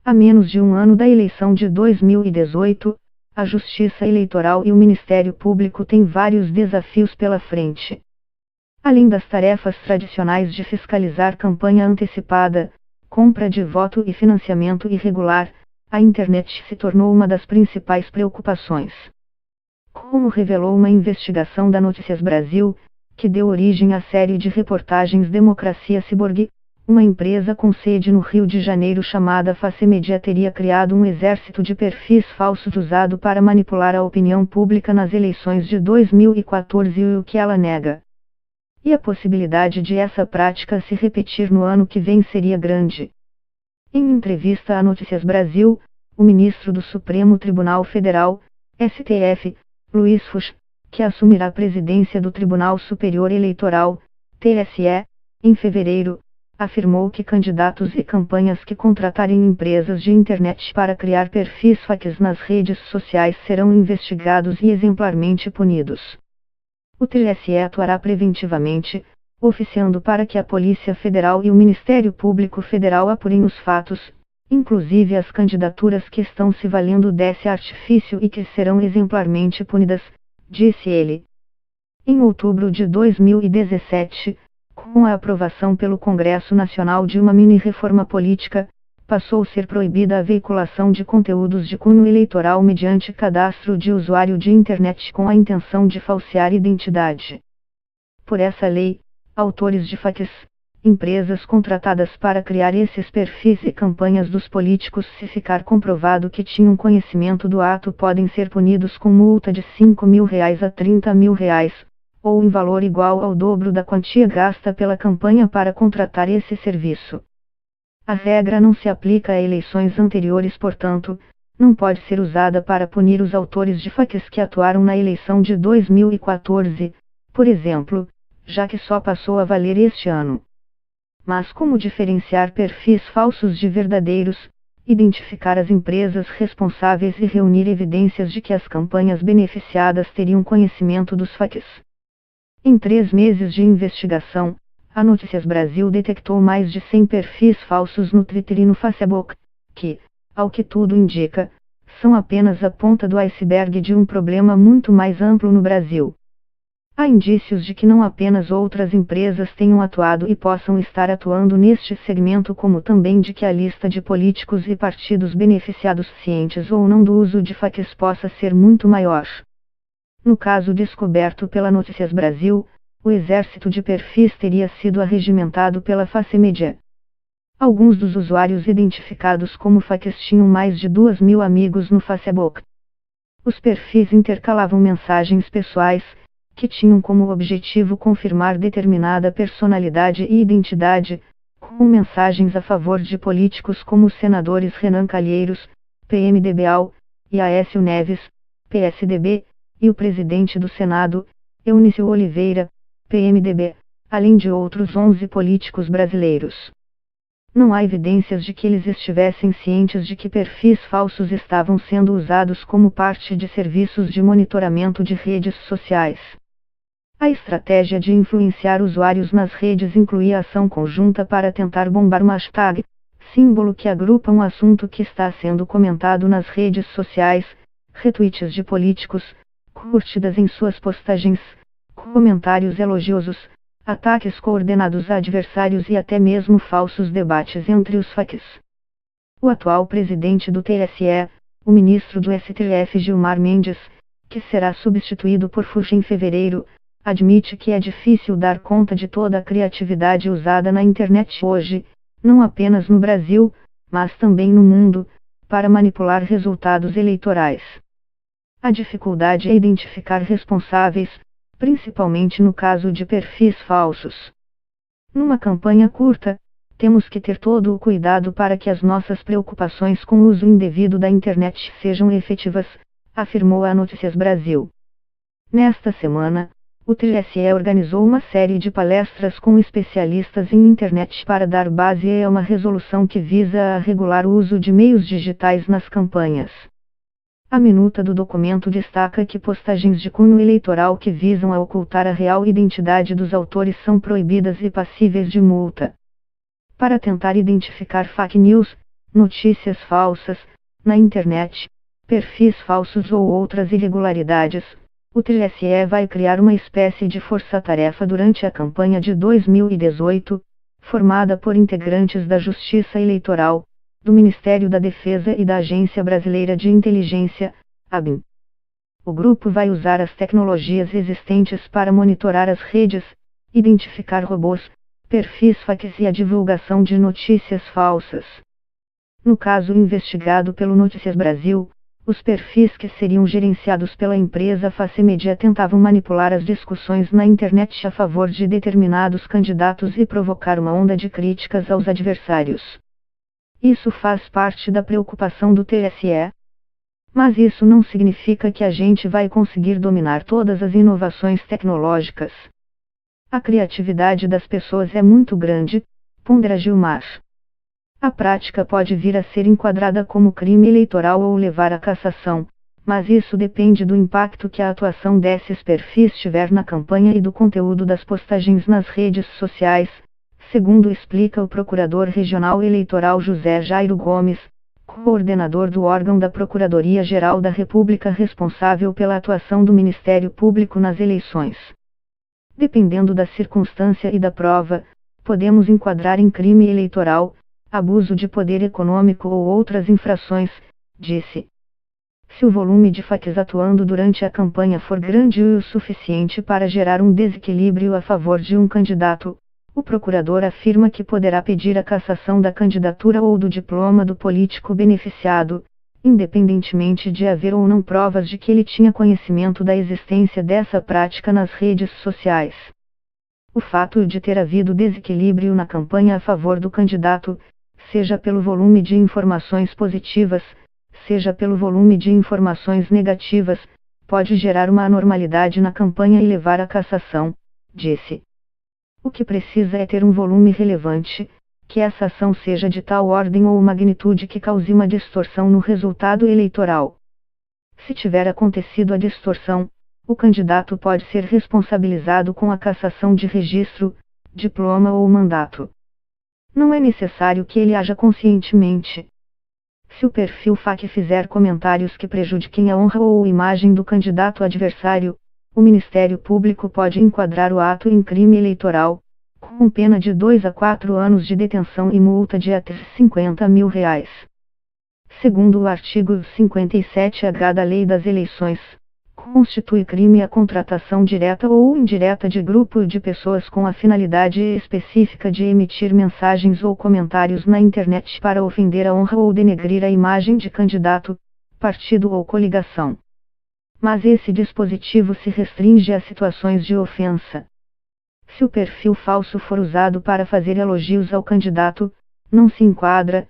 A menos de um ano da eleição de 2018, a Justiça Eleitoral e o Ministério Público têm vários desafios pela frente. Além das tarefas tradicionais de fiscalizar campanha antecipada, compra de voto e financiamento irregular, a internet se tornou uma das principais preocupações. Como revelou uma investigação da Notícias Brasil, que deu origem à série de reportagens Democracia Ciborgue, uma empresa com sede no Rio de Janeiro chamada Facemedia teria criado um exército de perfis falsos usado para manipular a opinião pública nas eleições de 2014, o que ela nega. E a possibilidade de essa prática se repetir no ano que vem seria grande. Em entrevista à Notícias Brasil, o ministro do Supremo Tribunal Federal, STF, Luiz Fux, que assumirá a presidência do Tribunal Superior Eleitoral, TSE, em fevereiro, afirmou que candidatos e campanhas que contratarem empresas de internet para criar perfis fakes nas redes sociais serão investigados e exemplarmente punidos. O TSE atuará preventivamente, oficiando para que a Polícia Federal e o Ministério Público Federal apurem os fatos, inclusive as candidaturas que estão se valendo desse artifício e que serão exemplarmente punidas, disse ele. Em outubro de 2017, com a aprovação pelo Congresso Nacional de uma mini-reforma política, passou a ser proibida a veiculação de conteúdos de cunho eleitoral mediante cadastro de usuário de internet com a intenção de falsear identidade. Por essa lei, autores de fakes, empresas contratadas para criar esses perfis e campanhas dos políticos, se ficar comprovado que tinham conhecimento do ato, podem ser punidos com multa de R$5.000 a R$30.000, ou em valor igual ao dobro da quantia gasta pela campanha para contratar esse serviço. A regra não se aplica a eleições anteriores, portanto, não pode ser usada para punir os autores de fakes que atuaram na eleição de 2014, por exemplo, já que só passou a valer este ano. Mas como diferenciar perfis falsos de verdadeiros, identificar as empresas responsáveis e reunir evidências de que as campanhas beneficiadas teriam conhecimento dos fakes? Em 3 meses de investigação, a Notícias Brasil detectou mais de 100 perfis falsos no Twitter e no Facebook, que, ao que tudo indica, são apenas a ponta do iceberg de um problema muito mais amplo no Brasil. Há indícios de que não apenas outras empresas tenham atuado e possam estar atuando neste segmento, como também de que a lista de políticos e partidos beneficiados, cientes ou não do uso de fakes, possa ser muito maior. No caso descoberto pela Notícias Brasil, o exército de perfis teria sido arregimentado pela Facemedia. Alguns dos usuários identificados como fakes tinham mais de 2.000 amigos no Facebook. Os perfis intercalavam mensagens pessoais, que tinham como objetivo confirmar determinada personalidade e identidade, com mensagens a favor de políticos como os senadores Renan Calheiros, PMDB-AL, e Aécio Neves, PSDB, e o presidente do Senado, Eunício Oliveira, PMDB, além de outros 11 políticos brasileiros. Não há evidências de que eles estivessem cientes de que perfis falsos estavam sendo usados como parte de serviços de monitoramento de redes sociais. A estratégia de influenciar usuários nas redes incluía ação conjunta para tentar bombar uma hashtag, símbolo que agrupa um assunto que está sendo comentado nas redes sociais, retweets de políticos, curtidas em suas postagens, comentários elogiosos, ataques coordenados a adversários e até mesmo falsos debates entre os fakes. O atual presidente do TSE, o ministro do STF Gilmar Mendes, que será substituído por Fux em fevereiro, admite que é difícil dar conta de toda a criatividade usada na internet hoje, não apenas no Brasil, mas também no mundo, para manipular resultados eleitorais. A dificuldade é identificar responsáveis, principalmente no caso de perfis falsos. Numa campanha curta, temos que ter todo o cuidado para que as nossas preocupações com o uso indevido da internet sejam efetivas, afirmou a Notícias Brasil. Nesta semana, o TSE organizou uma série de palestras com especialistas em internet para dar base a uma resolução que visa a regular o uso de meios digitais nas campanhas. A minuta do documento destaca que postagens de cunho eleitoral que visam a ocultar a real identidade dos autores são proibidas e passíveis de multa. Para tentar identificar fake news, notícias falsas, na internet, perfis falsos ou outras irregularidades. O TSE vai criar uma espécie de força-tarefa durante a campanha de 2018, formada por integrantes da Justiça Eleitoral, do Ministério da Defesa e da Agência Brasileira de Inteligência, ABIN. O grupo vai usar as tecnologias existentes para monitorar as redes, identificar robôs, perfis fakes e a divulgação de notícias falsas. No caso investigado pelo Notícias Brasil, os perfis que seriam gerenciados pela empresa Face Media tentavam manipular as discussões na internet a favor de determinados candidatos e provocar uma onda de críticas aos adversários. Isso faz parte da preocupação do TSE. Mas isso não significa que a gente vai conseguir dominar todas as inovações tecnológicas. A criatividade das pessoas é muito grande, pondera Gilmar. A prática pode vir a ser enquadrada como crime eleitoral ou levar à cassação, mas isso depende do impacto que a atuação desses perfis tiver na campanha e do conteúdo das postagens nas redes sociais, segundo explica o Procurador Regional Eleitoral José Jairo Gomes, coordenador do órgão da Procuradoria-Geral da República responsável pela atuação do Ministério Público nas eleições. Dependendo da circunstância e da prova, podemos enquadrar em crime eleitoral, abuso de poder econômico ou outras infrações, disse. Se o volume de fakes atuando durante a campanha for grande o suficiente para gerar um desequilíbrio a favor de um candidato, o procurador afirma que poderá pedir a cassação da candidatura ou do diploma do político beneficiado, independentemente de haver ou não provas de que ele tinha conhecimento da existência dessa prática nas redes sociais. O fato de ter havido desequilíbrio na campanha a favor do candidato, seja pelo volume de informações positivas, seja pelo volume de informações negativas, pode gerar uma anormalidade na campanha e levar à cassação, disse. O que precisa é ter um volume relevante, que essa ação seja de tal ordem ou magnitude que cause uma distorção no resultado eleitoral. Se tiver acontecido a distorção, o candidato pode ser responsabilizado com a cassação de registro, diploma ou mandato. Não é necessário que ele haja conscientemente. Se o perfil fake fizer comentários que prejudiquem a honra ou imagem do candidato adversário, o Ministério Público pode enquadrar o ato em crime eleitoral, com pena de 2 a 4 anos de detenção e multa de até R$50 mil. Segundo o artigo 57-H da Lei das Eleições, constitui crime a contratação direta ou indireta de grupo de pessoas com a finalidade específica de emitir mensagens ou comentários na internet para ofender a honra ou denegrir a imagem de candidato, partido ou coligação. Mas esse dispositivo se restringe a situações de ofensa. Se o perfil falso for usado para fazer elogios ao candidato, não se enquadra,